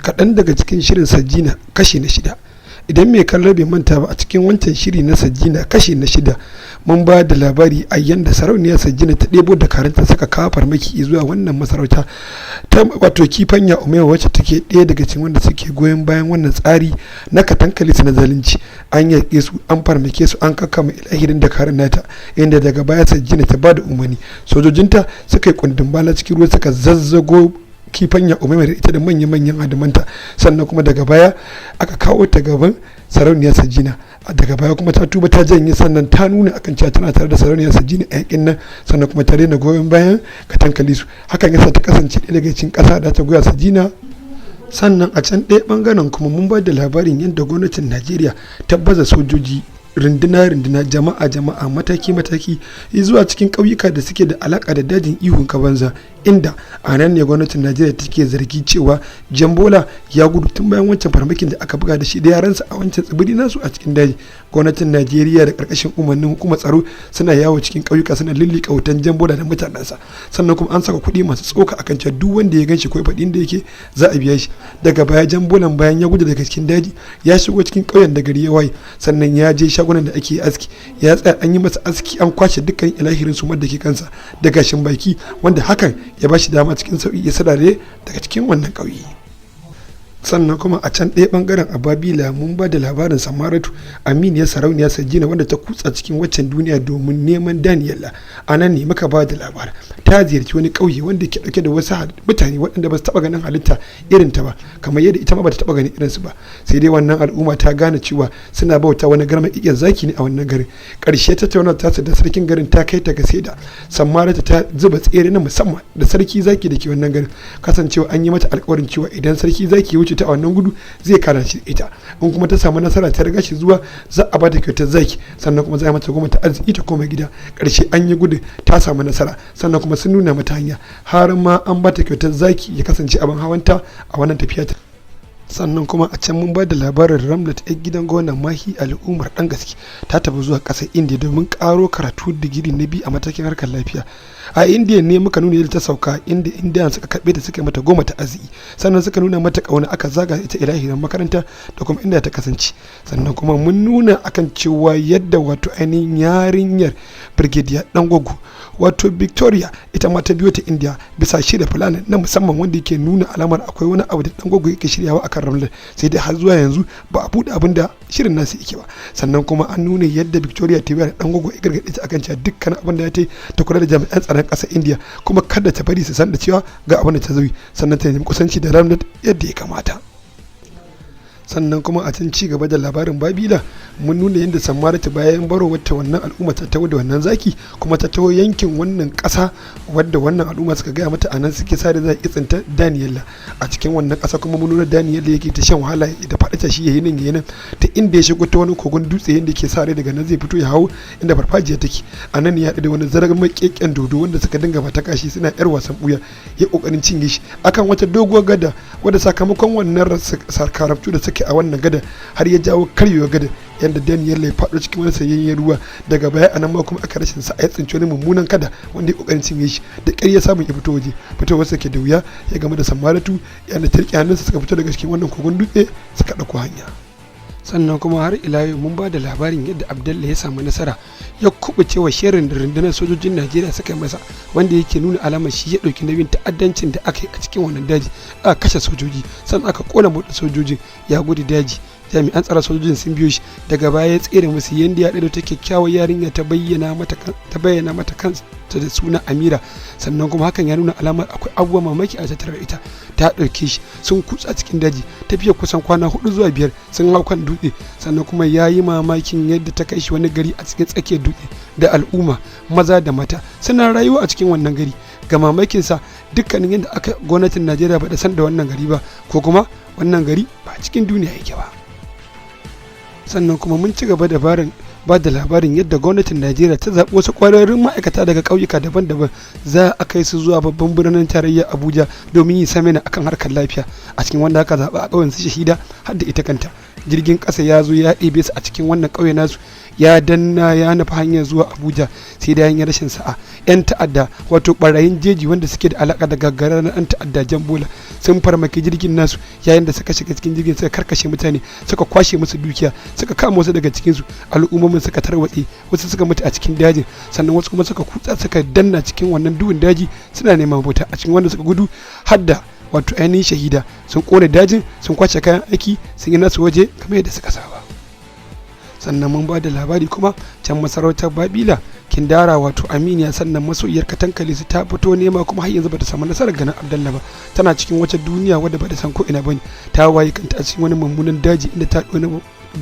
kaɗan daga cikin shirin Sajina kashi na 6. Idan mai kallo bai manta ba, a cikin wancan shiri na Sajina kashi na 6 mun ba da labari a yanda sarauniya Sajina ta ɗebo da karanta saka kawo farmaki zuwa wannan masarauta ta wato Kifanya Umewa, wacce take ɗaya daga cikin wanda suke goyon bayan wannan tsari na katankali su na zalunci. An yaƙe su, an farmake su, an kakkama ilahirin da karin nata, inda daga baya Sajina ta ba da umarni sojojinta suka yi kundin bala cikin ruwa suka zazzago Kifanya Umewa da ita da manya-manyan adamanta. Sannan kuma daga baya aka kawo ta gaban sarauniyar Sajina. Daga baya kuma ta tuba ta janye, sannan ta nuna akan cewa tana tare da sarauniyar Sajina a yakin nan, sannan kuma ta daina goyon bayan katankali su. Hakan yasa ta kasance ɗaya daga cikin ƙasa da ta goya Sajina. Sannan a can ɗaya ɓangaren kuma mun ba da labarin yadda gwamnatin Najeriya ta baza sojoji runduna jama'a mataki zuwa cikin ƙauyuka da suke da alaka da dajin ihun kabanza, inda a nan ne gwamnatin Najeriya take zargi cewa Jambola ya gudu tun bayan wancan farmakin da aka buga da shi da yaransa a wancan tsibiri nasu a cikin daji. Gwamnatin Najeriya da karkashin umarnin hukumar tsaro suna yawo cikin ƙauyuka suna lillika wutan Jambola da mutanensa, sannan kuma an saka kuɗi masu tsoka akan cewa duk wanda ya ganshi ko faɗin da yake za a biya shi. Daga baya Jambolan bayan ya gudu daga cikin daji ya shigo cikin ƙauyen da gari ya waye, sannan ya je shagunan da ake aski, ya tsaya an yi masa aski, an kwashe dukkan ilahirin su da ke kansa da gashin baki, wanda hakan ya ba shi dama cikin sauƙi ya sadare daga cikin wannan ƙauye. Sannan kuma a can ɗaya ɓangaren a Babila mun ba da labarin Samaratu, aminiyar sarauniya Sajina, wanda ta kutsa cikin waccan duniya domin neman Daniyela. A nan ne muka ba da labarin ta ziyarci wani ƙauye wanda ke ɗauke da wasu mutane waɗanda ba su taɓa ganin halitta irin ta ba, kamar yadda ita ma ba ta taɓa ganin irinsu ba. Sai dai wannan al'umma ta gane cewa suna bauta wani garma igiyar zaki ne a wannan garin. Ƙarshe tattaunawar tasu da sarkin garin ta kai ta ga sai da Samaratu ta zuba tsere na musamman da sarki zaki da ke wannan garin, kasancewa an yi mata alƙawarin cewa idan sarki zaki ya wuce ta a wannan gudu zai kara shi ita, in kuma ta samu nasara ta riga shi zuwa za a bata kyautar zaki, sannan kuma za a mata goma ta arziki ta koma gida. Karshe an yi gudu ta samu nasara, sannan kuma sun nuna mata hanya, har ma an bata kyautar zaki ya kasance abin hawanta a wannan tafiya ta. Sannan kuma a can mun ba da labarin Ramlat yan gidan gwamnan Mahi al'ummar dan gaske ta tafi zuwa ƙasar Indiya domin ƙaro karatu digiri na biyu a matakin harkar lafiya. A Indiya ne muka nuna yadda ta sauka, inda Indiyan suka karɓe ta suka mata goma ta arziki, sannan suka nuna mata ƙauna, aka zaga ita ilahirin makaranta da kuma inda ta kasance. Sannan kuma mun nuna akan cewa yadda wato ainihin yarinyar Brigadier Dangogo wato Victoria ita ma ta biyo ta Indiya bisa shirya fulani na musamman wanda yake nuna alamar akwai wani abu da Dangogo yake shiryawa akan Ramlat, sai dai har zuwa yanzu ba a buɗe abin da shirin nasu yake ba. Sannan kuma an nuna yadda Victoria ta biya da Dangogo ya gargaɗe ta akan cewa dukkan abin da ya ta kula da jami'an tsaron ƙasar Indiya, kuma kada ta bari su san da cewa ga abin da ta zo, sannan ta nemi kusanci da Ramlat yadda ya kamata. Sannan kuma a can ci gaba da labarin Babila mun nuna yadda Samaratu bayan baro wata wannan al'umma ta tawo da wannan zaki, kuma ta taho yankin wannan ƙasa wadda wannan al'umma suka gaya mata anan suke sa da za a tsinta Daniyela a cikin wannan ƙasa. Kuma mun nuna Daniyela yake ta shan wahala da faɗi ta shi yayin nan ta inda ya shigo ta wani kogon dutse yadda ke sa rai daga nan zai fito ya hawo inda farfajiya take. A nan ya haɗu da wani zarar maƙeƙen dodo wanda suka dinga mata kashi suna yar wasan ɓuya, ya ƙoƙarin cinye shi akan wata doguwar gada wadda sakamakon wannan sarkarabtu da suke a wannan gada har ya jawo karyewa gada, yadda Daniel ya faɗo cikin wani sayayyen ruwa. Daga baya anan ma kuma aka rashin sa a tsinci wani mummunan kada wanda ya kokarin cinye shi, da ƙyar ya samu ya fito waje, fitowar sa ke da wuya ya game da Samaratu yadda ta riƙe hannunsa suka fito daga cikin wannan kogon dutse suka ɗauko hanya. Sannan kuma har ila yau mun ba da labarin yadda Abdalla ya samu nasara ya kubuce wa shirin da rundunar sojojin Najeriya suka yi masa, wanda yake nuna alamar shi ya ɗauki nauyin ta'addancin da aka yi a cikin wannan daji. Aka kashe sojoji, sannan aka kona motsa sojojin, ya gudu daji, jami'an tsaron sojojin sun biyo shi. Daga baya ya tsere musu yadda ya ɗaya ta kyakkyawar yarinya ta bayyana mata kansa da suna Amira. Sannan kuma hakan ya nuna alamar akwai abubuwan mamaki a tattare da ita. Ta ɗauke shi sun kutsa cikin daji, tafiya kusan kwana 4 zuwa 5 sun hau kan dutse. Sannan kuma ya yi mamakin yadda ta kai shi wani gari a cikin tsakiyar dutse da al'umma maza da mata suna rayuwa a cikin wannan gari. Ga mamakinsa dukkanin yadda aka gwamnatin Najeriya ba da san da wannan gari ba, ko kuma wannan gari ba a cikin duniya yake ba. Sannan kuma mun ci gaba da ba da labarin yadda gwamnatin Najeriya ta zaɓi wasu ƙwararrun ma'aikata daga ƙauyuka daban-daban za a kai su zuwa babban birnin tarayya Abuja domin yin samina akan harkar lafiya, a cikin wanda aka zaɓa a ƙauyen su Shahida har da ita kanta. jirgin ƙasa ya zo ya ɗebe su a cikin wannan ƙauye nasu, ya danna ya nufi hanyar zuwa Abuja, sai da hanyar rashin sa'a 'yan ta'adda wato barayin jeji wanda suke da alaka da gaggarar na 'yan ta'adda jan bola sun farmaki jirgin nasu, yayin da suka shiga cikin jirgin suka karkashe mutane, suka kwashe musu dukiya, suka kama wasu daga cikin su, al'ummomin suka tarwatse, wasu suka mutu a cikin dajin, sannan wasu kuma suka kutsa suka danna cikin wannan duhun daji suna neman mafita. A cikin wanda suka gudu hadda wato ainihin shahida sun kone dajin, sun kwace kayan aiki, sun yi nasu waje kamar yadda suka saba. Sannan mun ba da labari kuma can masarautar Babila Kindara wato Aminiya sannan masoyiyar Katankale su ta fito nema kuma har yanzu bata samu nasarar ganin Abdallah ba, tana cikin wata duniya wadda bata san ko ina bane, ta waye kanta a cikin wani mummunan daji inda ta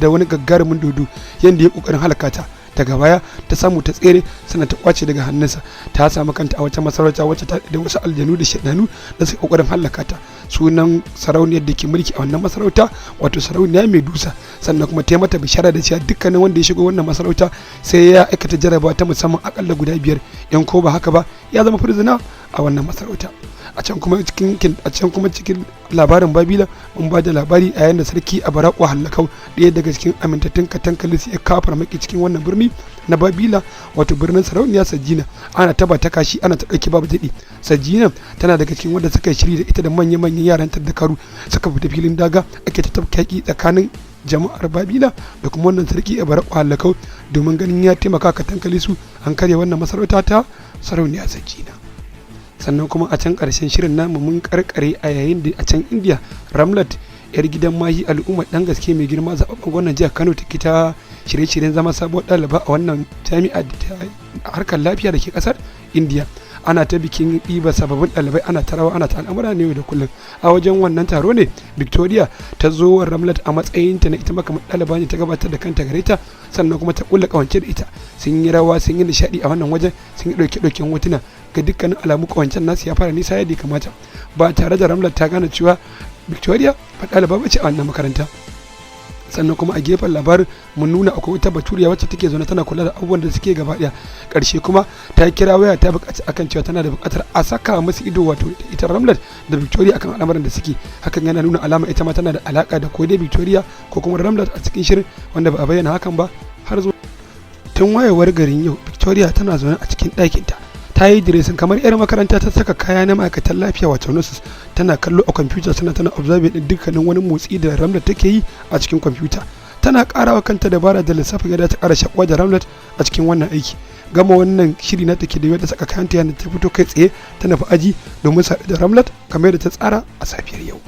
da wani gaggarumin dodo yanda ya kokarin halaka ta. Daga baya ta samu ta tsere sannan ta kwace daga hannunsa, ta samu kanta a wata masarauta wacce ta da wasu aljanu da shaidanu da suka kokarin halaka ta. Sunan sarauniyar da ke mulki a wannan masarauta wato sarauniya Medusa, sannan kuma ta mata bishara da cewa dukkanin wanda ya shigo wannan masarauta sai ya aikata jarabawa ta musamman akalla guda 5, yan ko ba haka ba ya zama furzina a wannan masarauta. A can kuma cikin labarin Babila mun ba da labari a yayin da sarki Abaraku Hallakau, ɗaya daga cikin amintattun Katankale ya kawo farmaki cikin wannan birni na Babila wato birnin sarauniya Sajina, ana taba ta kashi ana ta ɗauki babu daɗi. Sajina tana daga cikin wanda suka shiri da ita da manya-manyan yaran Dakaru suka fita filin daga, ake ta tafkaki tsakanin jama'ar Babila da kuma wannan sarki Abaraku Hallakau domin ganin ya taimaka Katankale su an karya wannan masarauta ta sarauniya Sajina. Sannan kuma a can ƙarshen shirin namu mun karkare a yayin da a can India Ramlat yar gidan Mahi al'ummar dan gaske mai girma zababben gwamnan jihar Kano take ta shirye-shiryen zama sabuwar ɗaliba a wannan jami'a da harkar lafiya da ke ƙasar India. Ana ta bikin ɗiba sababbin ɗalibai, ana ta rawa, ana ta al'amura ne da kullum. A wajen wannan taro ne Victoria ta zo wa Ramlat a matsayinta na ita makamar ɗaliba ne, ta gabatar da kanta gare ta, sannan kuma ta kulla kawance da ita. Sun yi rawa, sun yi nishaɗi a wannan wajen, sun yi ɗauke-ɗauken hotuna. Ga dukkanin alamu kawancen nasu ya fara nisa yadda ya kamata, ba tare da Ramlat ta gane cewa Victoria ba ɗaliba ba ce a wannan makaranta. Sannan kuma a gefen labarin mun nuna akwai wata baturiya wacce take zaune tana kula da abubuwan da suke gaba ɗaya. Ƙarshe kuma ta kira waya ta buƙaci akan cewa tana da buƙatar a saka musu ido wato ita Ramlat da Victoria akan al'amuran da suke. Hakan yana nuna alama ita ma tana da alaka da ko dai Victoria ko kuma Ramlat a cikin shirin, wanda ba a bayyana hakan ba har zuwa tun wayewar garin yau. Victoria tana zaune a cikin ɗakinta, ta yi diresin kamar 'yar makaranta, ta saka kaya na ma'aikatan lafiya wato nurses, tana kallo a kwamfuta sannan tana observe din dukkanin wani motsi da Ramlat take yi a cikin kwamfuta. Tana karawa kanta dabara da lissafin yadda ta kara shakwa da Ramlat a cikin wannan aiki. Gama wannan shiri na take da yadda saka kayanta yana ta fito kai tsaye ta nufi aji domin saɗu da Ramlat kamar yadda ta tsara a safiyar yau.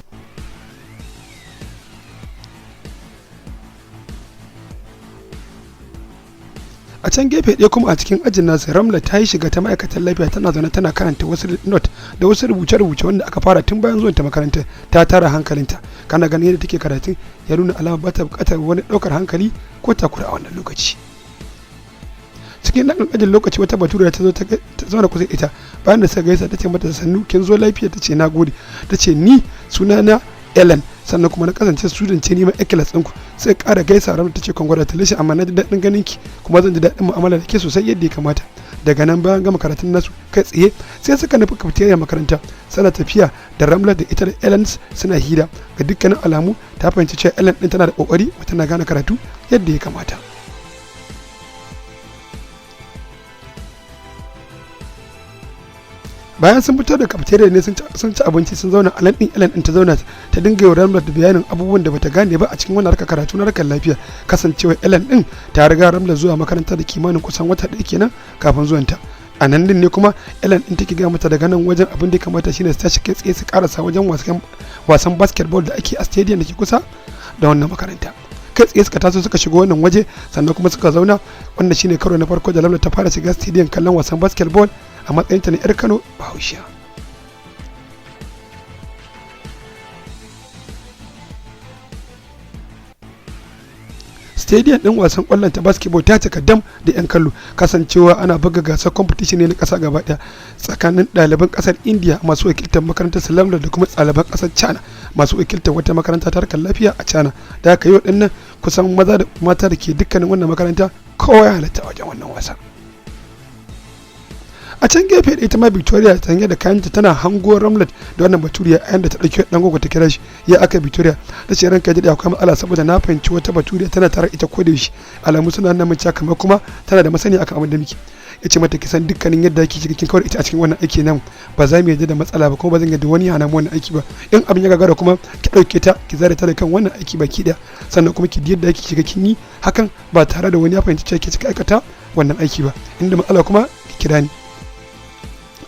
A can gefe ɗaya kuma a cikin ajin nasu Ramlat ta yi shiga ta ma'aikatan lafiya, tana zaune tana karanta wasu not da wasu rubuce-rubuce wanda aka fara tun bayan zuwan ta makaranta. Ta tara hankalinta, kana ganin yadda take karatun ya nuna alama ba ta buƙatar wani ɗaukar hankali ko takura a wannan lokaci. Cikin ɗan ƙanƙanin lokaci wata batura ta zauna kusa da ita, bayan da suka gaisa ta ce mata sannu kin zo lafiya, ta ce nagode, ta ce ni sunana Ellen, sannan kuma na kasance student ce neman excellence ɗinku. Sai ƙara gaisa Ramlat ta ce congratulations, amma na ji daɗin ganin ki kuma zan ji daɗin mu'amala da ke sosai yadda ya kamata. Daga nan bayan gama karatun nasu kai tsaye sai suka nufi cafeteria makaranta, sana tafiya da Ramlat da ita da Ellen suna hira. Ga dukkanin alamu ta fahimci cewa Ellen ɗin tana da ƙoƙari kuma tana gane karatu yadda ya kamata. Bayan sun fito da cafeteria ne sun ci abinci sun zauna, Ellen ɗin ta zauna ta dinga yau Ramlat da bayanin abubuwan da bata gane ba a cikin wannan harkar karatu na harkar lafiya, kasancewa Ellen ɗin ta riga Ramlat zuwa makaranta da kimanin kusan wata ɗaya kenan kafin zuwanta. A nan din ne kuma Ellen ɗin take gaya mata daga nan wajen abin da ya kamata shine su tashi kai tsaye su karasa wajen wasan basketball da ake a stadium da ke kusa da wannan makaranta. Kai tsaye suka taso suka shigo wannan waje, sannan kuma suka zauna. Wannan shine karo na farko da Ramlat ta fara shiga stadium kallon wasan basketball a matsayinta na 'yar Kano Bahaushiya. Stadium ɗin wasan ƙwallon ta basketball ta cika dam da 'yan kallo, kasancewa ana buga gasar competition ne na ƙasa gaba ɗaya tsakanin ɗaliban ƙasar India masu wakiltar makarantar Salamla da kuma ɗaliban ƙasar China masu wakiltar wata makaranta ta harkar lafiya a China. Da aka yi waɗannan kusan maza da mata da ke dukkanin wannan makaranta kowa ya halatta wajen wannan wasa. A can gefe da ita ma Victoria ta hanyar da kayanta tana hango Ramlat da wannan baturiya a yanda ta ɗauki ɗan gogo ta kira shi ya aka Victoria ta ce ranka ji da akwai matsala saboda na fahimci wata baturiya tana tare ita ko da yaushe alamu suna nan mace kamar kuma tana da masani akan abin da muke. Ya ce mata kisan dukkanin yadda ake cikin kawai ita a cikin wannan aiki nan ba za mu yarda da matsala ba kuma ba zan yarda wani hana mu wannan aiki ba in abin ya gagara kuma ki ɗauke ta ki zare ta da kan wannan aiki baki ɗaya sannan kuma ki yadda ake shiga kin yi hakan ba tare da wani ya fahimci cewa ke cika aikata wannan aiki ba inda matsala kuma ki kira ni.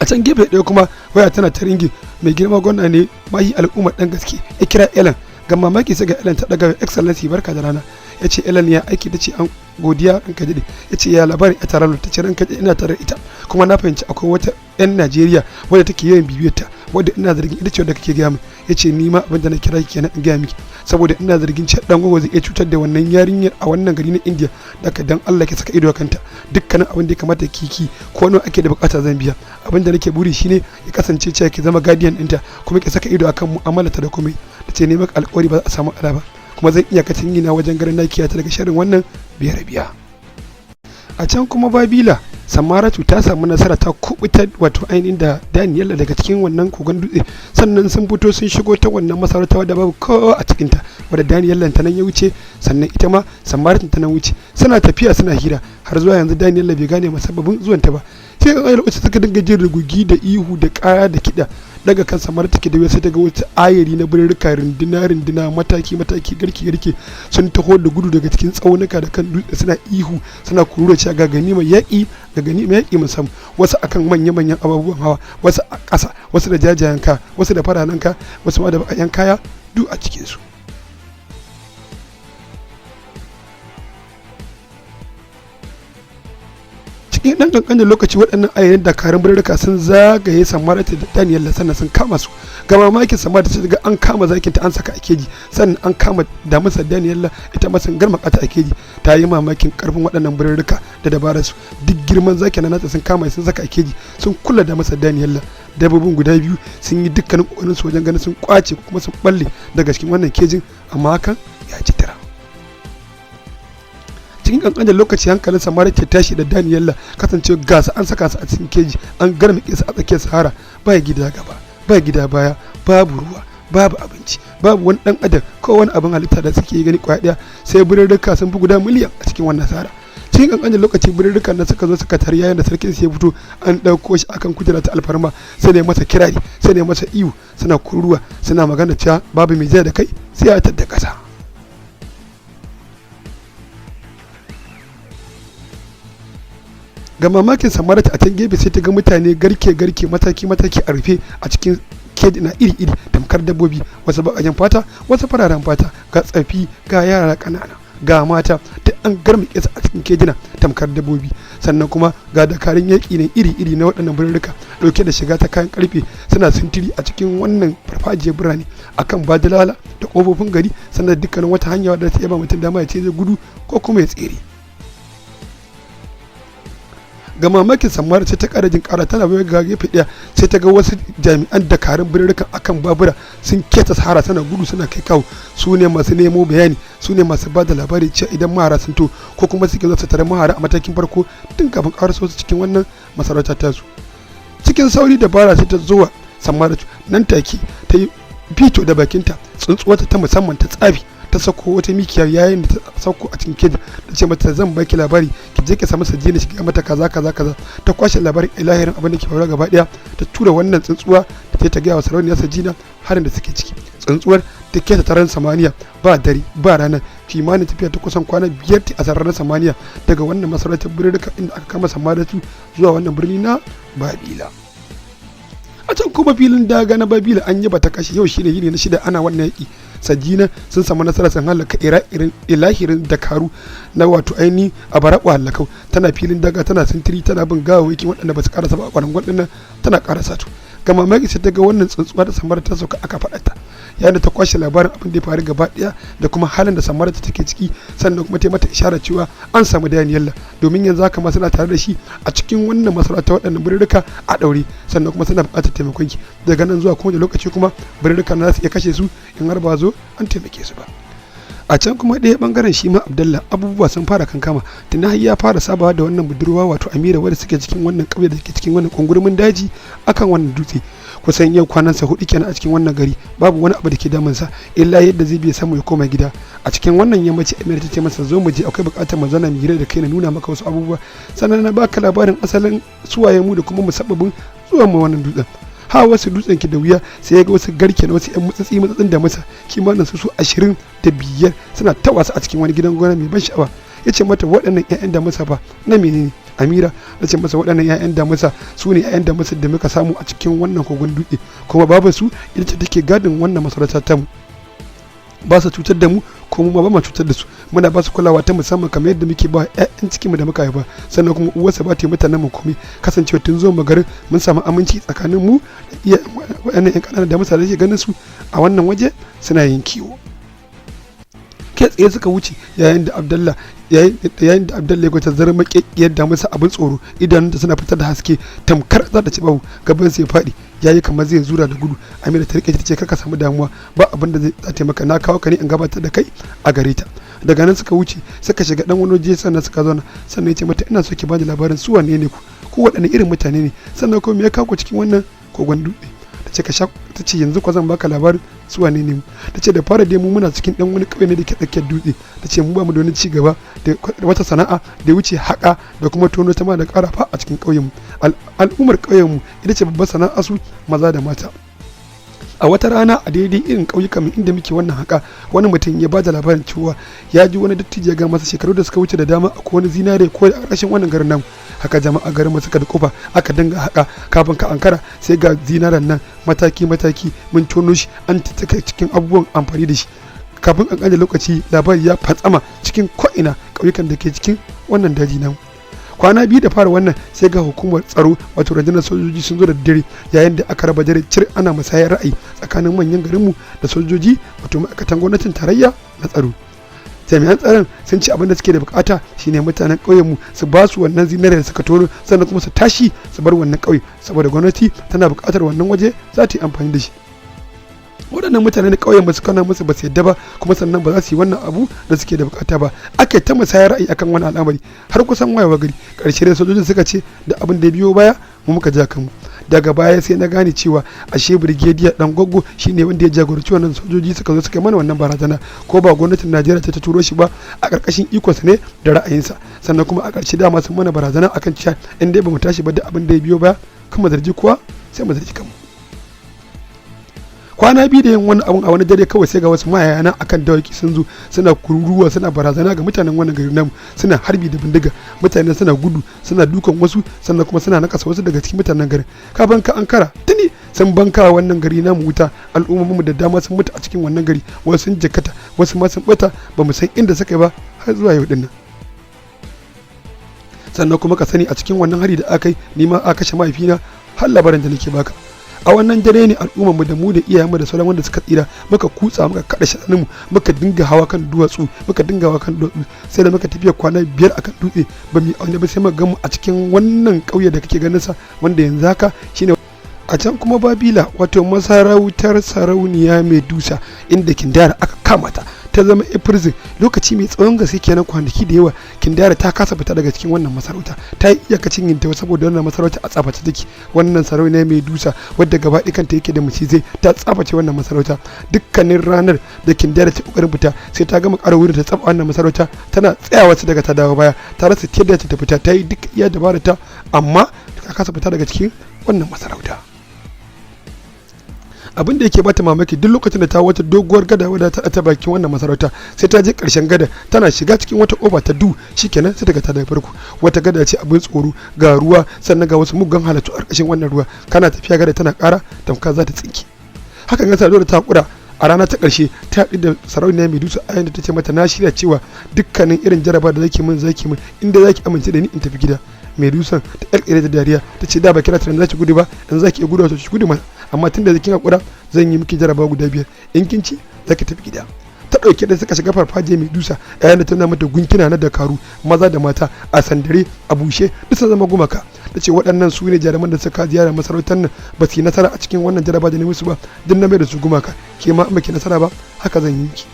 A can gefe ɗaya kuma waya tana ta ringi mai girma gwamna ne mahi al'ummar ɗan gaske ya kira Ellen ga mamaki sai ga Ellen ta ɗaga excellency barka da rana. Ya ce Ellen ya aiki ta ce an godiya ranka daɗe. Ya ce ya labarin ita ranar ta ce ranka daɗe ina tare ita kuma na fahimci akwai wata 'yan Najeriya wadda take yawan bibiyar ta wadda ina zargin ita ce wadda kake gaya min. Ya ce ni ma abin da na kira ki kenan in gaya miki saboda ina zargin cewa dan gogo zai iya cutar da wannan yarinyar a wannan gari na India daga dan Allah ke saka ido a kanta dukkanin abin da ya kamata kiki ko nawa ake da bukata zan biya abin da nake buri shine ya kasance cewa ki zama guardian ɗinta kuma ki saka ido akan mu'amalarta da komai. Ta ce ne maka alƙawari ba za a samu ala ba kuma zan iya kacin gina wajen garin na kiyata daga sharrin wannan biya. A can kuma Babila Samaratu ta samu nasara ta kubutar wato ainihin da Daniela daga cikin wannan kogon dutse sannan sun fito sun shigo ta wannan masarauta wadda babu kowa a cikinta wadda Daniela ta nan ya wuce sannan ita ma Samaratu ta nan wuce suna tafiya suna hira har zuwa yanzu Daniela bai gane masababin zuwanta ba sai kan ayyuka suka dinga jin rugugi da ihu da kaya da kiɗa daga kan Samaratu ke da sai daga wata ayari na birrika rinduna mataki garke sun taho da gudu daga cikin tsaunuka da kan dutse suna ihu suna kurura cewa ga ganimar yaƙi musamman wasu akan manya-manyan abubuwan hawa wasu a ƙasa wasu da jajayen ka wasu da fararen ka wasu ma da baƙaƙen kaya duk a cikin su. Cikin ɗan ƙanƙanin lokaci waɗannan ayyanin dakarun birrika sun zagaye Samaratu da Daniela sannan sun kama su ga mamakin Samaratu ta ga an kama zakinta an saka a keji sannan an kama damusar Daniela ita ma sun garmaka ta a keji. Ta yi mamakin karfin waɗannan birrika da dabarar su duk girman zakin nata sun kama sun saka a keji sun kula da masa Daniela. Dabbobin guda biyu sun yi dukkanin kokarin su wajen ganin sun kwace kuma sun balle daga cikin wannan kejin amma hakan ya ci tara. Cikin kankanin lokaci hankalin Samaratu ta tashi da Daniela kasance gasa an saka su a cikin keji an garmake su a tsakiyar Sahara ba gida gaba ba gida baya babu ruwa babu abinci babu wani dan adam ko wani abin halitta da suke gani kwaya daya sai birrika sun fi guda miliyan a cikin wannan Sahara. Cikin kankanin lokaci birrikan nan suka zo suka tar yayin da sarkin ya fito an dauko shi akan kujera ta alfarma sai ne masa kirari sai ne masa iwu suna kururuwa suna magana cewa babu mai zai da kai sai ya tadda kasa. Ga mamakin Samaratu a can gefe sai ta ga mutane garke mataki a rufe a cikin keji na iri tamkar dabbobi wasu baƙaƙen fata wasu fararen fata ga tsafi ga yara ƙanana ga mata duk an garmake su a cikin kejina tamkar dabbobi sannan kuma ga dakarun yaƙi ne iri na waɗannan birrika ɗauke da shiga ta kayan ƙarfe suna sintiri a cikin wannan farfajiyar birane akan badalala da ƙofofin gari sannan dukkanin wata hanya wadda ta yaba mutum dama ya ce zai gudu ko kuma ya tsere. Ga mamakin Samaratu sai ta ƙara jin ƙara tana bai ga gefe ɗaya sai ta ga wasu jami'an dakarun birrikan akan babura sun keta Sahara suna gudu suna kai kawo su ne masu nemo bayani su ne masu bada labari cewa idan mahara sun to ko kuma suke zo su tare mahara a matakin farko tun kafin ƙara su cikin wannan masarauta ta su. Cikin sauri da bara sai ta zo wa Samaratu nan take ta yi fito da bakinta tsuntsuwarta ta musamman ta tsafi ta sako wata mikiya yayin da ta sako a cikin keji ta ce mata zan baki labari ki je ki samu sajina shi ga mata kaza ta kwashe labarin ilahirin abin da ke faruwa gaba daya ta tura wannan tsuntsuwa da ta gaya wa sarauniyar sajina harin da suke ciki. Tsuntsuwar ta keta taron samaniya ba dare ba rana kimanin tafiya ta kusan kwana 5 a sararin samaniya daga wannan masarautar birrika inda aka kama Samaratu zuwa wannan birni na Babila. A can kuma filin daga na Babila an yi bata kashi yau shine yini na 6 ana wannan yaki. Sajina sun samu nasara sun halaka ilahirin dakaru na wato aini a baraƙo halakau tana filin daga tana sintiri tana bin gawawaki waɗanda ba su karasa ba a kwanangon ɗin tana karasa to. Ga mamaki sai ta ga wannan tsuntsuwa da Samaratu ta sauka aka faɗa yayin da ta kwashe labarin abin da ya faru gaba ɗaya da kuma halin da Samaratu take ciki sannan kuma ta mata isharar cewa an samu Daniela domin yanzu haka ma suna tare da shi a cikin wannan masarauta waɗannan birrika a ɗaure sannan kuma suna buƙatar taimakon ki daga nan zuwa kowane lokaci kuma birrika na za su iya kashe su in har ba zo an taimake su ba. A can kuma ɗaya bangaren shi ma Abdallah abubuwa sun fara kankama tunda har ya fara sabawa da wannan budurwa wato Amira wadda suke cikin wannan ƙauye da ke cikin wannan kungurmin daji akan wannan dutse. Kusan yau kwanansa 4 kenan a cikin wannan gari, babu wani abu da ke damunsa illa yadda zai biya samu ya koma gida. A cikin wannan yammaci Amira ta ce masa zo mu je, akwai buƙatar mu zauna mu hira da kai na nuna maka wasu abubuwa, sannan na baka labarin asalin suwaye mu da kuma musabbabin zuwan mu wannan dutsen. Ha wasu dutsen ki da wuya sai ya ga wasu garke na wasu yan matsatsin da masa kimanin su 25 suna ta wasa a cikin wani gidan gona mai ban sha'awa. Ya ce mata waɗannan 'ya'yan da masa ba na menene? Amira ta ce masa waɗannan 'ya'yan da masa su ne 'ya'yan da masa da muka samu a cikin wannan kogon dutse, kuma babu su ita ce take gadin wannan masarauta ta mu, ba su cutar da mu ko mu ba ma cutar da su, muna ba su kulawa ta musamman kamar yadda muke ba 'ya'yan cikin mu da muka haifa, sannan kuma uwarsa ba ta yi mutanen mu komai, kasancewa tun zuwa mu garin mun samu aminci tsakanin mu da iya waɗannan 'yan ƙananan da masa da ke ganin su a wannan waje suna yin kiwo. Kai tsaye suka wuce yayin da Abdallah ya gwata zarar makekiyar da masa abin tsoro, idanunta suna fitar da haske tamkar za ta ci babu, gaban sai faɗi yayi kamar zai zura da gudu. Amira ta rike ta ce kaka samu damuwa, ba abin da zai taimaka, na kawo ka ne in gabatar da kai a gare ta. Daga nan suka wuce suka shiga dan wani waje, sannan suka zauna, sannan ya ce mata ina so ki bani labarin su wane ne ku waɗanne irin mutane ne, sannan kuma me ya kawo ku cikin wannan kogon dutse. Ta ce yanzu ko zan baka labarin su wane ne mu. Ta ce da fara dai mu muna cikin dan wani kauye ne da ke tsakiyar dutse. Ta ce mu ba mu da wani ci gaba da wata sana'a da ya wuce haƙa da kuma tono ta ma da ƙarafa a cikin ƙauyen mu. Al'ummar ƙauyen mu ita ce babbar sana'a su maza da mata. A wata rana a daidai irin ƙauyuka mai inda muke wannan haka, wani mutum ya bada labarin cewa ya ji wani dattijo ya ga masa shekaru da suka wuce da dama akwai wani zinare ko a ƙarshen wannan garin namu. Haka jama'a garin suka da kofa aka dinga haka, kafin ka ankara sai ga zinaren nan mataki mun tono shi an tattaka cikin abubuwan amfani da shi. Kafin an ƙaje lokaci labari ya fatsama cikin ko'ina ƙauyukan da ke cikin wannan daji namu. Kwana 2 da fara wannan sai ga hukumar tsaro wato rundunar sojoji sun zo da dare, yayin da aka raba dare cir ana musayar ra'ayi tsakanin manyan garinmu da sojoji wato ma'aikatan gwamnatin tarayya na tsaro. Jami'an tsaron sun ce abin da suke da bukata shine mutanen ƙauyenmu su ba su wannan zinare da suka tono, sannan kuma su tashi su bar wannan ƙauye, saboda gwamnati tana bukatar wannan waje za ta yi amfani da shi. Waɗannan mutane na ƙauyen ba su kana musu ba su yadda ba, kuma sannan ba za su yi wannan abu da suke da bukata ba. Aka ta musayar ra'ayi akan wani al'amari har kusan wayewa gari. Ƙarshe da sojojin suka ce da abin da ya biyo baya mu muka ja kanmu. Daga baya sai na gane cewa ashe Brigadier Dan Goggo shine wanda ya jagoranci wannan sojoji suka zo suka mana wannan barazana, ko ba gwamnatin Najeriya ta turo shi ba, a ƙarƙashin ikonsa ne da ra'ayinsa. Sannan kuma a ƙarshe dama sun mana barazana akan cewa in dai ba mu tashi ba da abin da ya biyo baya kuma zargi kuwa sai mu zargi kanmu. Kwana 2 da yin wani abun a wani dare kawai sai ga wasu mayayana akan dawaki sun zo suna kururuwa suna barazana ga mutanen wannan gari namu, suna harbi da bindiga, mutane suna gudu suna dukan wasu, sannan kuma suna nakasa wasu daga cikin mutanen garin. Kafin ka ankara tuni sun banka wannan gari namu wuta, al'ummomin mu da dama sun mutu a cikin wannan gari, wasu sun jakata wasu ma sun bata, ba mu san inda suka yi ba har zuwa yau dinnan. Sannan kuma ka sani a cikin wannan hari da aka yi ni ma aka kashe mahaifina, har labarin da nake baka. A wannan dare ne al'ummar mu da mu da iyayenmu da sauran wanda suka tsira muka kutsa muka kada shanin mu, muka dinga hawa kan duwatsu sai da muka tafiya kwana 5 akan dutse ba mu aune ba, sai muka gamu a cikin wannan ƙauye da kake ganin sa wanda yanzu haka shine a can kuma Babila wato masarautar sarauniya Medusa, inda Kindara aka kama ta zama a prison lokaci mai tsawon gaske kenan, kwanaki da yawa. Kindara ta kasa fita daga cikin wannan masarauta, ta yi iyakacin yin ta saboda wannan masarauta a tsaface take. Wannan sarauniya Medusa wadda gaba ɗaya kanta yake da macizai ta tsaface wannan masarauta. Dukkanin ranar da Kindara ta kokarin fita sai ta gama ƙara wurin ta tsafa wannan masarauta, tana tsayawa su daga ta dawo baya, ta rasa yadda ta fita, ta yi duk iya dabara ta, amma ta kasa fita daga cikin wannan masarauta. Abin da yake bata mamaki duk lokacin da ta wata doguwar gada wadda ta bakin wannan masarauta, sai ta je karshen gada tana shiga cikin wata kofa ta shikenan sai daga ta da farko. Wata gada ce abin tsoro, ga ruwa sannan ga wasu muggan halittu a ƙarƙashin wannan ruwa, kana tafiya gada tana ƙara tamka za ta tsinki. Hakan ya sa dole ta kura a rana ta ƙarshe ta haɗu da sarauniya Medusa, ayin da ta ce mata na shirya cewa dukkanin irin jaraba da zaki min inda zaki amince da ni in tafi gida. Medusa ta ƙarƙare da dariya ta ce da ba kira tunanin zaki gudu ba, in zaki iya gudu wato ki gudu mana, amma tun da kin hakura zan yi miki jaraba guda 5, in kin ci zaki tafi gida. Ta ɗauke da suka shiga farfaje Medusa, yayin da tana mata gunkina na dakaru maza da mata a sandare a bushe duk sun zama gumaka. Ta ce waɗannan su ne jaruman da suka ziyara masarautar nan, ba su yi nasara a cikin wannan jaraba da ne musu ba, duk na mai da su gumaka, ke ma in baki nasara ba haka zan yi miki.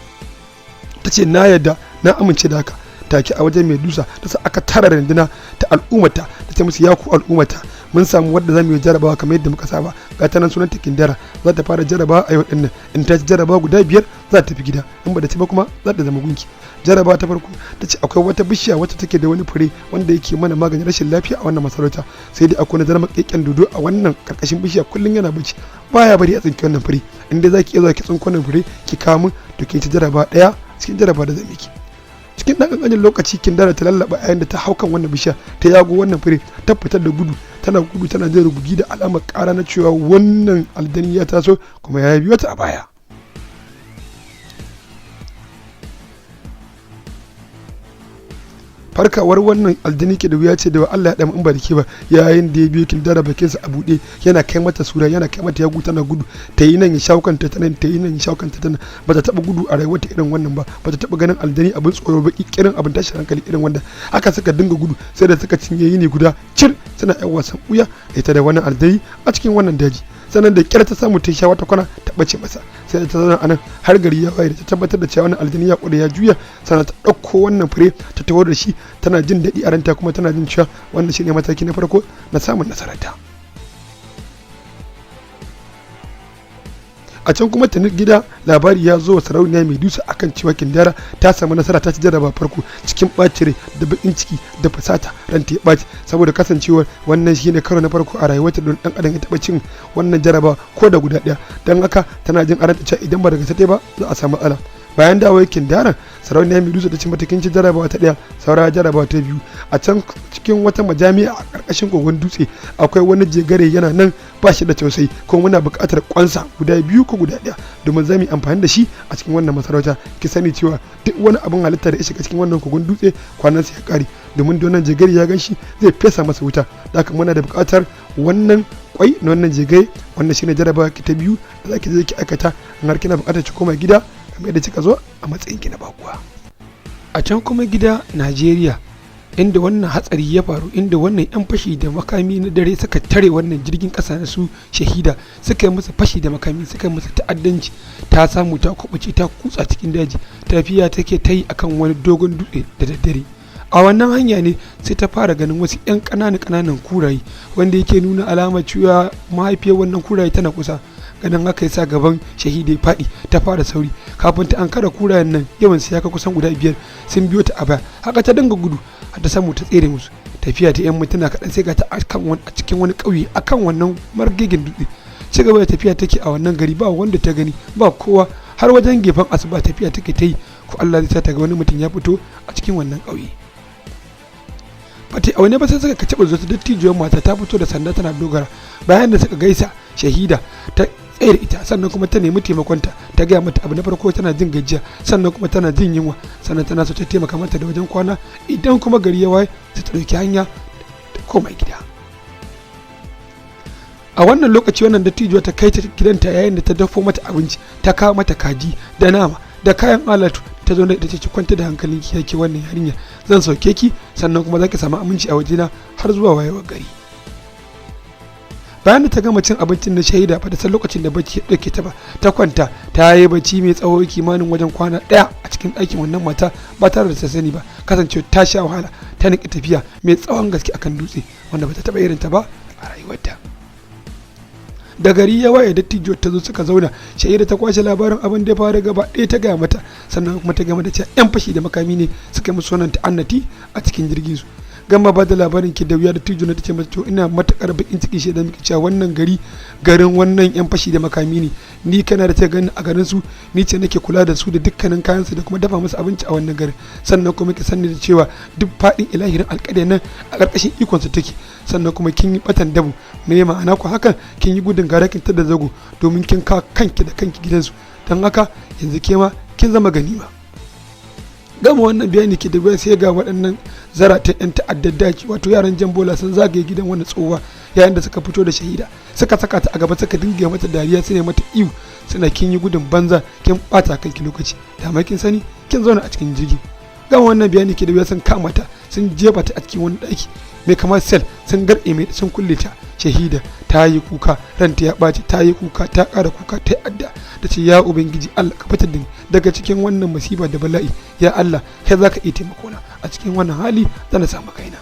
ta ce na yarda na amince da haka. Take a wajen Medusa ta sa aka tara runduna ta al'ummata ta ce musu ya ku al'ummata mun samu wadda za mu yi jarabawa kamar yadda muka saba ga ta nan sunanta Kindara za ta fara jarabawa a yau din nan in ta ci jarabawa guda 5 za ta tafi gida in ba da ci ba kuma za ta zama gunki. Jarabawa ta farko ta ce akwai wata bishiya wacce take da wani fure wanda yake mana maganin rashin lafiya a wannan masarauta sai dai akwai na zama kekken dodo a wannan karkashin bishiya kullun yana bacci baya bari a tsinki wannan fure in dai zaki iya zuwa ki tsinko wannan fure ki kawo mun to kin ci jarabawa daya cikin jarabawa da zan miki. Cikin ɗan ƙanƙanin lokaci Kindara ta lallaba yayin da ta hau kan wannan bishiya ta yago wannan fure ta fitar da gudu tana jin rugugi da alamar ƙara na cewa wannan aljani ya taso kuma ya biyo ta a baya. Farkawar wannan aljani ke da wuya ce da Allah ya dan in ba da ke ba yayin da ya biyo Kindara bakinsa a buɗe yana kai mata sura yana kai mata yagu tana gudu ta yi nan ya shawo kanta ta nan ta yi nan ya shawo kanta ta nan ba ta taɓa gudu a rayuwarta irin wannan ba ba ta taɓa ganin aljani abin tsoro ba irin abin tashin hankali irin wanda haka suka dinga gudu sai da suka cinye yini guda cir suna yan wasan ɓuya ita da wannan aljani a cikin wannan daji sannan da kyar ta samu ta sha wata kwana ta bace masa sai ta zauna anan har gari ya waye da ta tabbatar da cewa wannan aljini ya kuda ya juya sannan ta ɗauko wannan fure ta tawo da shi tana jin daɗi a ranta kuma tana jin cewa wannan shine mataki na farko na samun nasararta. A can kuma tuni gida labari ya zo wa sarauniya Medusa akan cewa Kindara ta samu nasara ta ci jarraba farko cikin ɓacin rai da bakin ciki da fasata ranta ya ɓaci saboda kasancewar wannan shine karo na farko a rayuwarta don dan adam ya taɓa cin wannan jarraba ko da guda ɗaya don haka tana jin aranta cewa idan ba daga sate ba za a samu matsala. Bayan dawo Kindara sarauniya Medusa ta ci matakin ci jarabawa ta ɗaya saura jarabawa ta biyu a can cikin wata majami'a a ƙarƙashin kogon dutse akwai wani jegare yana nan ba shi da tausayi kuma muna buƙatar kwansa guda 2 ko guda 1 domin za mu yi amfani da shi a cikin wannan masarauta ki sani cewa duk wani abin halitta da ya shiga cikin wannan kogon dutse kwanan sa ya ƙare domin wannan jegare ya gan shi zai fesa masa wuta da haka muna da buƙatar wannan kwai na wannan jegare wannan shine jarabawa ki ta biyu da zaki je ki aikata in har kina buƙatar ki koma gida kamar yadda kika zo a matsayin ki na bakuwa. A can kuma gida Najeriya inda wannan hatsari ya faru inda wannan 'yan fashi da makami na dare suka tare wannan jirgin kasa na su Shahida suka yi masa fashi da makami suka yi masa ta'addanci ta samu ta kubuce ta kutsa cikin daji tafiya take ta yi akan wani dogon dutse da daddare a wannan hanya ne sai ta fara ganin wasu 'yan ƙananan kuraye wanda yake nuna alamar cewa mahaifiyar wannan kuraye tana kusa ganin haka ya sa gaban Shahida ya faɗi ta fara sauri kafin ta an kara kurayen nan yawan sai ya kai kusan guda 5 sun biyo ta a baya haka ta dinga gudu har ta samu ta tsere musu tafiya ta 'yan mintuna kaɗan sai ga ta a cikin wani ƙauye akan wannan margegin dutse ci gaba da tafiya take a wannan gari ba wanda ta gani ba kowa har wajen gefen asuba tafiya take ta yi ko Allah zai sa ta ga wani mutum ya fito a cikin wannan ƙauye bata aune ba sai suka kace bazo ta dattijuwar mata ta fito da sanda tana dogara bayan da suka gaisa Shahida ta tsaye da ita sannan kuma ta nemi taimakonta ta gaya mata abu na farko tana jin gajiya sannan kuma tana jin yunwa sannan tana so ta taimaka mata da wajen kwana idan kuma gari ya waye ta ɗauki hanya ta koma gida. A wannan lokaci wannan dattijuwa ta kai ta gidanta yayin da ta dafo mata abinci ta kawo mata kaji da nama da kayan alatu ta zo da ita ce ki kwanta da hankalin ki yake wannan yarinya zan sauke ki sannan kuma zaki samu aminci a wajena har zuwa wayewar gari. Bayan da ta gama cin abincin na Shahida ba da san lokacin da bacci ya dauke ta ba ta kwanta ta yi bacci mai tsawo kimanin wajen kwana 1 a cikin ɗakin wannan mata ba tare da ta sani ba kasancewa ta sha wahala ta niki tafiya mai tsawon gaske akan dutse wanda bata taba irin ta ba a rayuwarta. Da gari ya waye dattijo ta zo suka zauna Shahida ta kwashe labarin abin da ya faru gaba ɗaya ta gaya mata sannan kuma ta gama da cewa 'yan fashi da makami ne suka yi musu wannan ta'annati a cikin jirgin su. Gama ba da labarin ki da wuya da tijo na tace mata to ina matakar bakin ciki shi da muke cewa wannan garin wannan 'yan fashi da makami ne ni kana da ta gani a garin su ni ce nake kula da su da dukkanin kayan su da kuma dafa musu abinci a wannan garin sannan kuma ki sanni da cewa duk fadin ilahirin alƙadai nan a ƙarƙashin ikon su take sannan kuma kin yi batan dabu me ma'ana ku hakan kin yi gudun garakin ta da zago domin kin ka kanki da kanki gidansu don haka yanzu ke ma kin zama ganima. Gama wannan bayani ke da sai ga waɗannan zaratan 'yan ta'addar daji wato yaran jambola sun zagaye gidan wannan tsohuwa yayin da suka fito da Shahida suka saka ta a gaba suka dinga mata dariya su ne mata iyu suna kin yi gudun banza kin bata kanki lokaci da mai kin sani kin zauna a cikin jirgi. Gama wannan bayani ke da sun kama ta sun jefa ta a cikin wani ɗaki mai kamar sel sun garɗe mai sun kulle ta. Shahida ta yi kuka, ranta ya ɓaci, ta yi kuka, ta ƙara kuka, ta yi adda ta ce ya ubangiji Allah ka fitar da ni daga cikin wannan masifa da bala'i, ya Allah kai za ka iya taimako na a cikin wannan hali zan samu kaina.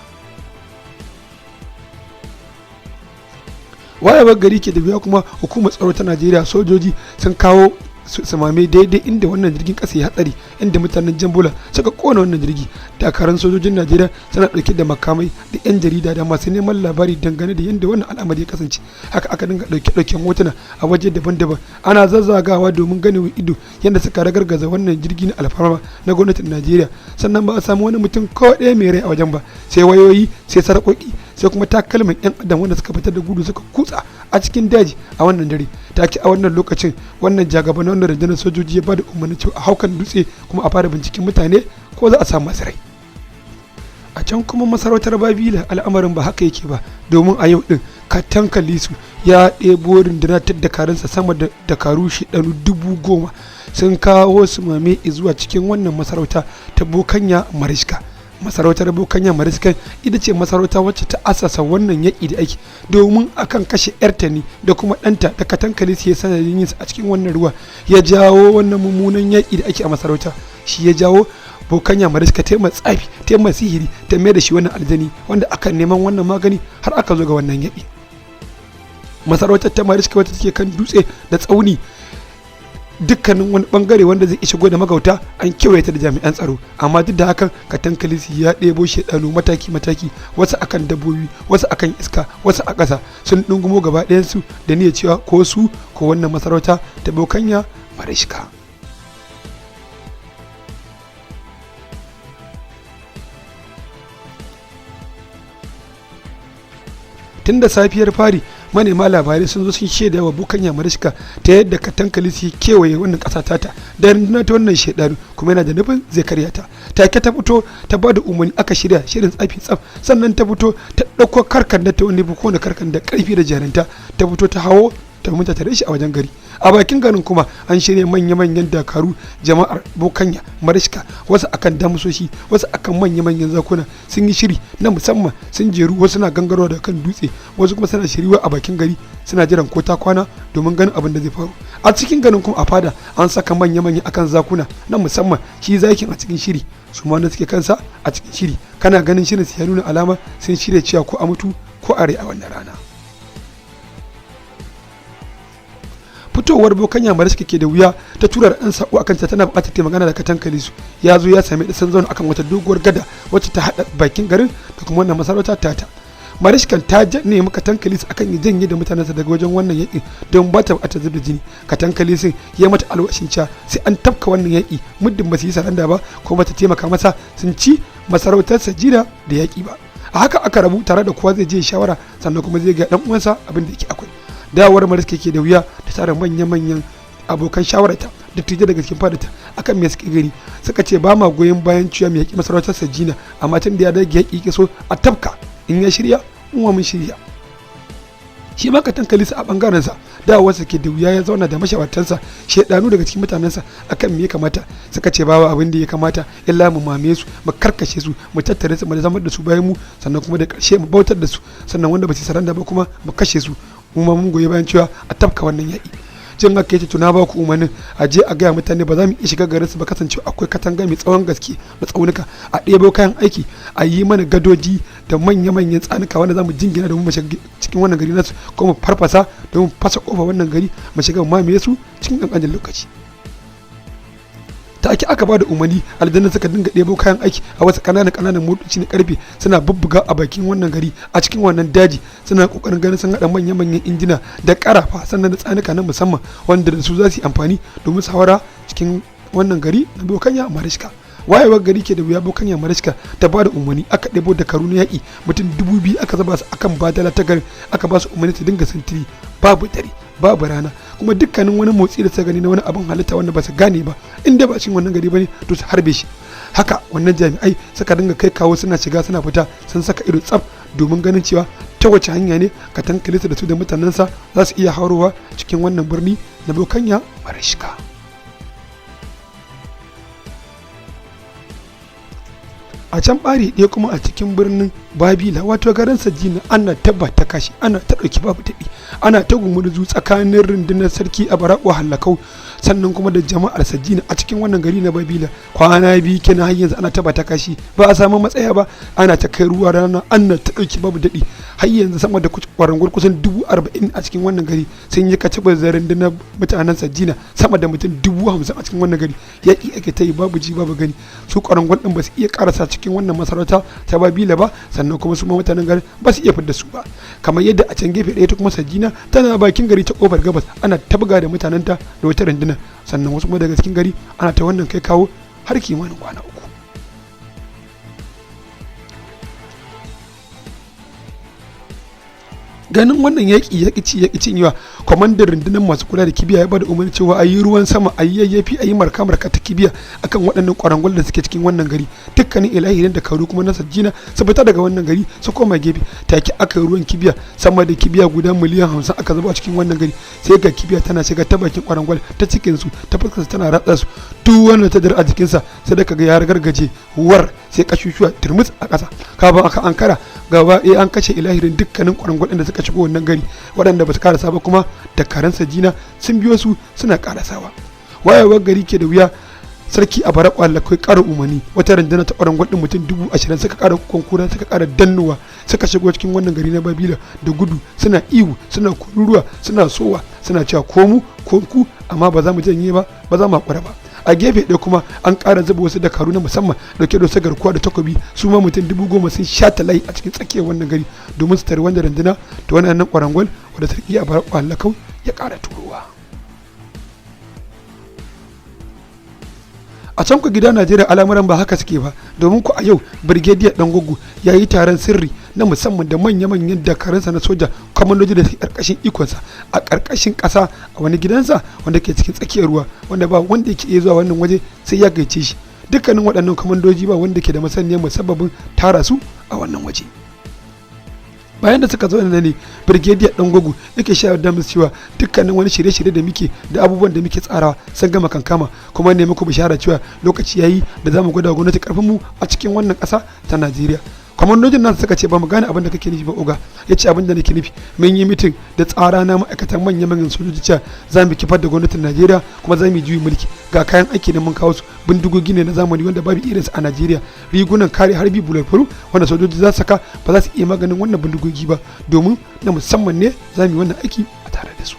wayewar gari ke da wuya kuma hukumar tsaro ta Najeriya sojoji sun kawo samame daidai inda wannan jirgin kasa ya hatsari, inda mutanen Jambola suka kona wannan jirgi. Dakaran sojojin Najeriya suna dauke da makamai da yan jarida da masu neman labari dangane da yadda wannan al'amari ya kasance. Haka aka dinga dauke hotuna a waje daban-daban, ana zazzagawa domin ganin ido yadda suka ragargaza wannan jirgi na alfarma na gwamnatin Najeriya. Sannan ba a samu wani mutum ko ɗaya mai rai a wajen ba, sai wayoyi, sai sarƙoƙi, sai kuma takalman yan adam wanda suka fitar da gudu suka kutsa a cikin daji a wannan dare. Take a wannan lokacin wannan jagaba na wannan rundunar sojoji ya bada umarni cewa a haukan dutse kuma a fara binciken mutane ko za a samu masu rai. A can kuma masarautar Babila al'amarin ba haka yake ba, domin a yau din Katan Kalisu ya ɗebo rundunar ta dakarunsa sama da dakaru 10,000 sun kawo su mame zuwa cikin wannan masarauta ta Bokanya Mariska. Masarautar Bokanya Mariska ita ce masarauta wacce ta asasa wannan yaƙi da ake, domin akan kashe yarta ne da kuma ɗanta da Katan Kalisu ya sanadin yin a cikin wannan ruwa ya jawo wannan mummunan yaƙi da ake a masarauta. Shi ya jawo Bokanya Mariska ta yi tsafi, ta yi sihiri, ta mai da shi wannan aljani wanda akan neman wannan magani har aka zo ga wannan yaƙi. Masarautar ta Mariska wata take kan dutse da tsauni, dukkanin wani bangare wanda zai shigo da magauta an kewaye ta da jami'an tsaro, amma duk da hakan Katan Kalisu ya ɗebo shedanu mataki-mataki, wasu akan dabbobi, wasu akan iska, wasu a ƙasa, sun dungumo gaba ɗayansu da niyyar cewa ko su ko wannan masarauta ta Bokanya Mariska. Tun da safiyar fari manema labarai sun zo sun shaida wa Bokanya Mariska ta yadda Katan Kalisu kewaye wannan ƙasa tata da rundunar ta wannan shedanu kuma yana da nufin zai karya ta. Take ta fito ta bada umarni aka shirya shirin tsafi tsaf, sannan ta fito ta ɗauko karkan da ta wani buko da karkan da ƙarfi da jarinta ta fito ta hawo ta mutu tare shi a wajen gari. A bakin garin kuma an shirya manya-manyan dakaru jama'ar Bokanya Mariska, wasu akan damusoshi, wasu akan manya-manyan zakuna, sun yi shiri na musamman, sun jeru, wasu na gangarwa da kan dutse, wasu kuma suna shiriwa a bakin gari suna jiran ko ta kwana domin ganin abin da zai faru. A cikin garin kuma a fada an saka manya-manya akan zakuna na musamman, shi zakin a cikin shiri, su ma suke kansa a cikin shiri. Kana ganin shirin su ya nuna alama sun shirya cewa ko a mutu ko a rai a wannan rana. Fitowar Bokanya Mariska ke da wuya, ta tura da ɗan sako akan ta tana buƙatar ta magana da Katan Kalisu. Ya zo ya same da san zauna akan wata doguwar gada wacce ta haɗa bakin garin da kuma wannan masarauta tata. Mariskan ta nemi Katan Kalisu akan ya janye da mutanensa daga wajen wannan yaƙi don ba ta buƙatar zub da jini. Katan Kalisu ya mata alwashin cewa sai an tafka wannan yaƙi muddin ba su yi saranda ba ko ba ta taimaka masa sun ci masarautar Sajina da yaƙi ba. A haka aka rabu tare da kowa zai je shawara, sannan kuma zai ga ɗan uwansa abin da yake akwai. Dawar Mariska ke da wuya ta tara manya-manyan abokan shawararta da tije daga cikin fadata akan me suke gani. Suka ce ba ma goyon bayan ciya mai yaƙi masarautar Sajina, amma tun da ya dage yaƙi ke so a tafka, in ya shirya mun shirya. Shi ma Katan Kalisu a bangarensa dawowarsa ke da wuya ya zauna da mashawartansa shedanu daga cikin mutanensa akan me ya kamata. Suka ce babu abin da ya kamata illa mu mame su, mu karkashe su, mu tattare su, mu zama da su bayan mu, sannan kuma da ƙarshe mu bautar da su, sannan wanda ba su saranda ba kuma mu kashe su. Mu ma mun goyi bayan cewa a tafka wannan yaƙi. Jin haka yace to na ba ku umarnin a je a gaya mutane ba za mu iya shiga garin su ba, kasancewa akwai katanga mai tsawon gaske da tsaunuka, a ɗebo kayan aiki, a yi mana gadoji da manya-manyan tsanuka wanda za mu jingina domin mu shiga cikin wannan gari nasu, ko mu farfasa domin fasa kofa wannan gari mu shiga mu mamaye su cikin ƙanƙanin lokaci. Take aka ba da umarni, aljanna suka dinga ɗebo kayan aiki a wasu ƙananan motoci na ƙarfe suna bubbuga a bakin wannan gari a cikin wannan daji, suna ƙoƙarin ganin sun haɗa manya-manyan injina da ƙarafa sannan da tsanuka na musamman wanda da su za su yi amfani domin sawara cikin wannan gari na Bokanya Mariska. Wayewar gari ke da wuya Bokanya Mariska ta ba da umarni, aka ɗebo da karu na yaƙi mutum 2000 aka zaba su akan badala ta garin, aka ba su umarni ta dinga sintiri babu dare babu rana, kuma dukkanin wani motsi da ta gani na wani abin halitta wanda ba su gane ba inda ba cikin wannan gari bane to su harbe shi. Haka wannan jami'ai suka dinga kai kawo suna shiga suna fita, sun saka ido tsaf domin ganin cewa ta wace hanya ne Katan Kalisu da su da mutanensa za su iya haurowa cikin wannan birni na Bokanya Mariska. a can ɓare ɗaya kuma a cikin birnin babila wato garin sajina ana tabbata kashi ana ta ɗauki babu daɗi ana ta gumurzu tsakanin rundunar sarki a baraƙo halakau sannan kuma da jama'ar sajina a cikin wannan gari na babila kwana biyu kenan har yanzu ana tabbata kashi ba a samu matsaya ba ana ta kai ruwa rana ana ta ɗauki babu daɗi har yanzu sama da kwarangwar kusan 40,000 a cikin wannan gari sun yi kacibar da rundunar mutanen sajina sama da mutum 50,000 a cikin wannan gari yaƙi ake ta yi babu ji babu gani su kwarangwar ɗin ba su iya karasa cikin wannan masarauta ta babila ba sannan kuma su ma mutanen gari ba su iya fidda su ba kamar yadda a can gefe ɗaya ta kuma sajina tana bakin gari ta kofar gabas ana tabga da mutanenta da wata rundunar sannan wasu kuma daga cikin gari ana ta wannan kai kawo har kimanin kwana uku. Ganin wannan yaƙi cinyewa kwamandan rundunar masu kula da kibiya ya bada umarni cewa a yi ruwan sama a yi yayyafi a yi marka ta kibiya akan waɗannan ƙwarangwal da suke cikin wannan gari dukkanin ilahirin da karu kuma na sajina su fita daga wannan gari su koma gefe take aka yi ruwan kibiya sama da kibiya guda miliyan 50 aka zuba a cikin wannan gari sai ga kibiya tana shiga ta bakin ƙwarangwal ta cikin su ta fuskar tana ratsa su duk wanda ta dare a jikinsa sai da kaga ya gargaje war sai kashushuwa turmus a ƙasa kafin aka ankara gaba ɗaya an kashe ilahirin dukkanin ƙwarangwal da suka shigo wannan gari waɗanda ba su karasa ba kuma da karen sajina sun biyo su suna karasawa wayewar gari ke da wuya sarki a bara kwalla kai ƙara umarni wata rundunar ta ƙwarangwal ɗin mutum 20,000 suka ƙara kwankura suka ƙara dannuwa suka shigo cikin wannan gari na babila da gudu suna ihu suna kururuwa suna sowa suna cewa ko mu ko ku amma ba za mu janye ba ba za mu haƙura ba a gefe ɗaya kuma an ƙara zuba wasu dakaru na musamman dauke da wasu garkuwa da takobi su ma mutum 10,000 sun shata layi a cikin tsakiyar wannan gari domin su tare wanda runduna da wannan ƙwarangwal wadda sarki a bara kwallakau ya ƙara turowa. A can ku gida Najeriya al'amuran ba haka suke ba domin ku a yau Brigadier Dangogo ya yi taron sirri na musamman da manya-manyan dakarunsa na soja kwamandoji da suke karkashin ikonsa a karkashin ƙasa a wani gidansa wanda ke cikin tsakiyar ruwa wanda ba wanda yake iya zuwa wannan waje sai ya gaice shi dukkanin waɗannan kwamandoji ba wanda ke da masaniyar musabbabin tara su a wannan waje. Bayan da suka zo da ne Brigadier Dangogo yake shayar da musu cewa dukkanin wani shirye-shirye da muke da abubuwan da muke tsarawa sun gama kankama kuma ne muku bishara cewa lokaci yayi da zamu gwada gwamnati karfin mu a cikin wannan ƙasa ta Najeriya. Kwamandojin nan suka ce ba mu gane abin da kake nufi ba oga ya ce abin da nake nufi mun yi mitin da tsara na ma'aikatan manyan sojoji cewa za mu kifar da gwamnatin Najeriya kuma za mu juyi mulki ga kayan aiki da mun kawo su bindigogi ne na zamani wanda babu irinsu a Najeriya rigunan kare harbi bulletproof wanda sojoji za su saka ba za su iya maganin wannan bindigogi ba domin na musamman ne za mu yi wannan aiki a tare da su.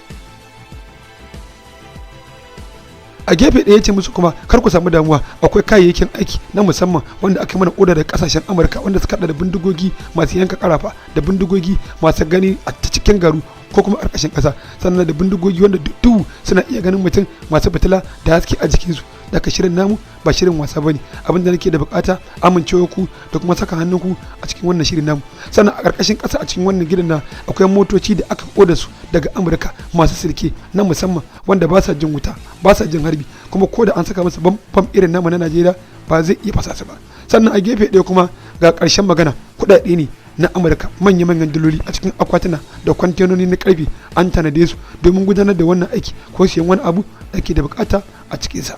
A gefe ɗaya ce musu kuma kar ku samu damuwa akwai kayayyakin aiki na musamman wanda aka mana oda daga kasashen Amurka wanda suka da bindigogi masu yanka karafa da bindigogi masu gani a cikin garu ko kuma ƙarƙashin ƙasa sannan da bindigogi wanda duhu suna iya ganin mutum masu fitila da haske a jikinsu daga shirin namu ba shirin wasa bane abin da nake da bukata amincewa ku da kuma saka hannunku a cikin wannan shirin namu sannan a ƙarƙashin ƙasa a cikin wannan gidan na akwai motoci da aka koda su daga Amurka masu sirke na musamman wanda ba sa jin wuta ba sa jin harbi kuma ko da an saka masa bam irin namu na Najeriya ba zai iya fasa su ba sannan a gefe ɗaya kuma ga ƙarshen magana kuɗaɗe ne na Amurka manya-manyan daloli a cikin akwatuna da kwantenoni na karfe an tanade su domin gudanar da wannan aiki ko siyan wani abu da ke da bukata a cikinsa.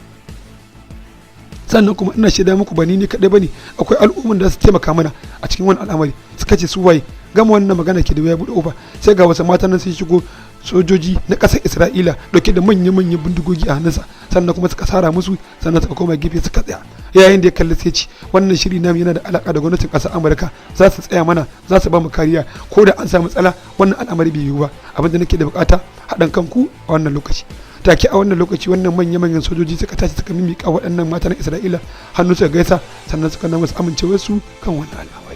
Sannan kuma ina shaida muku ba ni ne kaɗai bane akwai al'umman da su taimaka mana a cikin wani al'amari suka ce su waye gama wannan magana ke da ya buɗe ofa sai ga wasu mata nan sun shigo sojoji na ƙasar Isra'ila dauke da manya-manyan bindigogi a hannunsa sannan kuma suka sara musu sannan suka koma gefe suka tsaya yayin da ya kalli sai ci wannan shiri namu yana da alaka da gwamnatin ƙasar Amurka za su tsaya mana za su ba mu kariya ko da an samu matsala wannan al'amari bai yiwu ba abinda nake da bukata haɗin kanku a wannan lokaci take a wannan lokaci wannan manya-manyan sojoji suka tashi suka mimika waɗannan matan Isra'ila hannu suka gaisa sannan suka na musu amincewar su kan wannan al'amari.